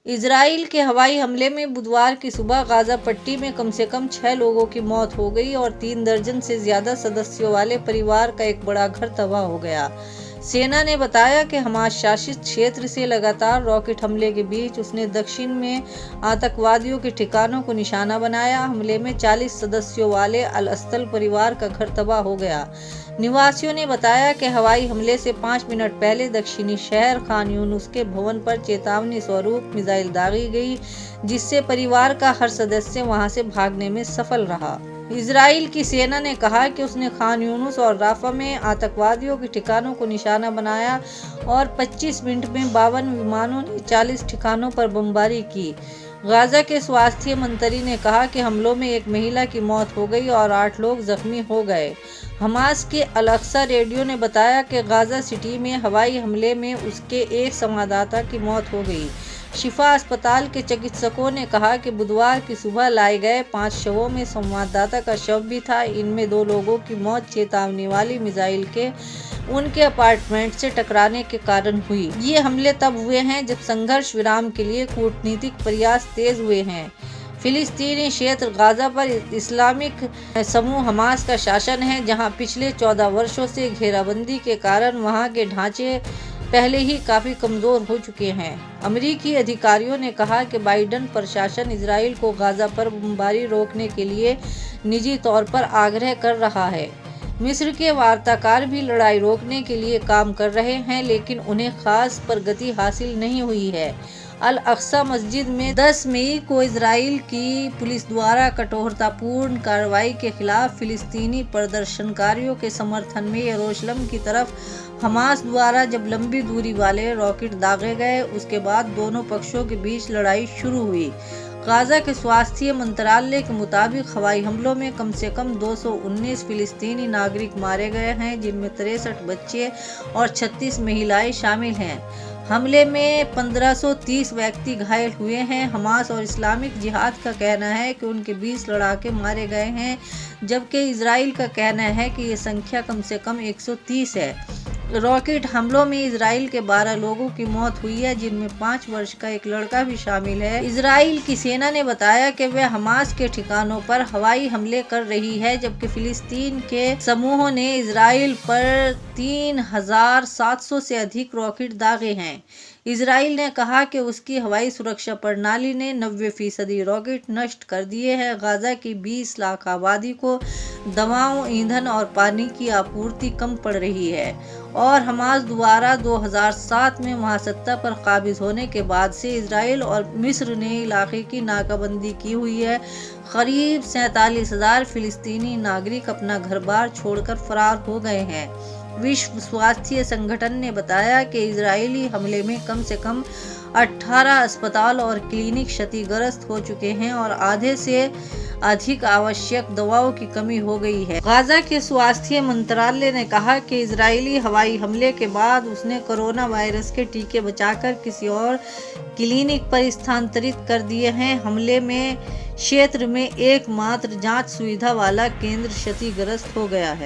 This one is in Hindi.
इजराइल के हवाई हमले में बुधवार की सुबह गाजा पट्टी में कम से कम 6 लोगों की मौत हो गई और 3 दर्जन से ज्यादा सदस्यों वाले परिवार का एक बड़ा घर तबाह हो गया। सेना ने बताया कि हमास शासित क्षेत्र से लगातार रॉकेट हमले के बीच उसने दक्षिण में आतंकवादियों के ठिकानों को निशाना बनाया। हमले में 40 सदस्यों वाले अल अस्तल परिवार का घर तबाह हो गया। निवासियों ने बताया कि हवाई हमले से 5 मिनट पहले दक्षिणी शहर खान यूनुस के भवन पर चेतावनी स्वरूप मिसाइल दागी गई, जिससे परिवार का हर सदस्य वहां से भागने में सफल रहा। इजराइल की सेना ने कहा कि उसने खान यूनुस और राफा में आतंकवादियों के ठिकानों को निशाना बनाया और 25 मिनट में 52 विमानों ने 40 ठिकानों पर बमबारी की। गाजा के स्वास्थ्य मंत्री ने कहा कि हमलों में एक महिला की मौत हो गई और 8 लोग जख्मी हो गए। हमास के अल अक्सा रेडियो ने बताया कि गाजा सिटी में हवाई हमले में उसके एक संवाददाता की मौत हो गई। शिफा अस्पताल के चिकित्सकों ने कहा कि बुधवार की सुबह लाए गए 5 शवों में संवाददाता का शव भी था। इनमें 2 लोगों की मौत चेतावनी वाली मिसाइल के उनके अपार्टमेंट से टकराने के कारण हुई। ये हमले तब हुए हैं जब संघर्ष विराम के लिए कूटनीतिक प्रयास तेज हुए हैं। फिलिस्तीनी क्षेत्र गाजा पर इस्लामिक समूह हमास का शासन है, जहां पिछले 14 वर्षों से घेराबंदी के कारण वहां के ढांचे पहले ही काफी कमजोर हो चुके हैं। अमेरिकी अधिकारियों ने कहा कि बाइडेन प्रशासन इजराइल को गाजा पर बमबारी रोकने के लिए निजी तौर पर आग्रह कर रहा है। मिस्र के वार्ताकार भी लड़ाई रोकने के लिए काम कर रहे हैं, लेकिन उन्हें खास प्रगति हासिल नहीं हुई है। अल अक्सा मस्जिद में 10 मई को इजराइल की पुलिस द्वारा कठोरतापूर्ण कार्रवाई के खिलाफ फिलिस्तीनी प्रदर्शनकारियों के समर्थन में यरूशलेम की तरफ हमास द्वारा जब लंबी दूरी वाले रॉकेट दागे गए, उसके बाद दोनों पक्षों के बीच लड़ाई शुरू हुई। गाजा के स्वास्थ्य मंत्रालय के मुताबिक हवाई हमलों में कम से कम 219 फिलिस्तीनी नागरिक मारे गए हैं, जिनमें 63 बच्चे और 36 महिलाएं शामिल हैं। हमले में 1530 व्यक्ति घायल हुए हैं। हमास और इस्लामिक जिहाद का कहना है कि उनके 20 लड़ाके मारे गए हैं, जबकि इजराइल का कहना है कि ये संख्या कम से कम 130 है। रॉकेट हमलों में इजराइल के 12 लोगों की मौत हुई है, जिनमें 5 वर्ष का एक लड़का भी शामिल है। इजराइल की सेना ने बताया कि वह हमास के ठिकानों पर हवाई हमले कर रही है, जबकि फिलिस्तीन के समूहों ने इजराइल पर 3700 से अधिक रॉकेट दागे हैं। इजराइल ने कहा कि उसकी हवाई सुरक्षा प्रणाली ने 90% रॉकेट नष्ट कर दिए हैं। गाजा की 20 लाख आबादी को दवाओं, ईंधन और पानी की आपूर्ति कम पड़ रही है और हमास द्वारा 2007 में वहां सत्ता पर काबिज होने के बाद से इजराइल और मिस्र ने इलाके की नाकाबंदी की हुई है। करीब 47,000 फिलिस्तीनी नागरिक अपना घर बार छोड़कर फरार हो गए हैं। विश्व स्वास्थ्य संगठन ने बताया कि इजरायली हमले में कम से कम 18 अस्पताल और क्लिनिक क्षतिग्रस्त हो चुके हैं और आधे से अधिक आवश्यक दवाओं की कमी हो गई है। गाजा के स्वास्थ्य मंत्रालय ने कहा कि इजरायली हवाई हमले के बाद उसने कोरोना वायरस के टीके बचाकर किसी और क्लिनिक पर स्थानांतरित कर दिए हैं। हमले में क्षेत्र में एकमात्र जांच सुविधा वाला केंद्र क्षतिग्रस्त हो गया है।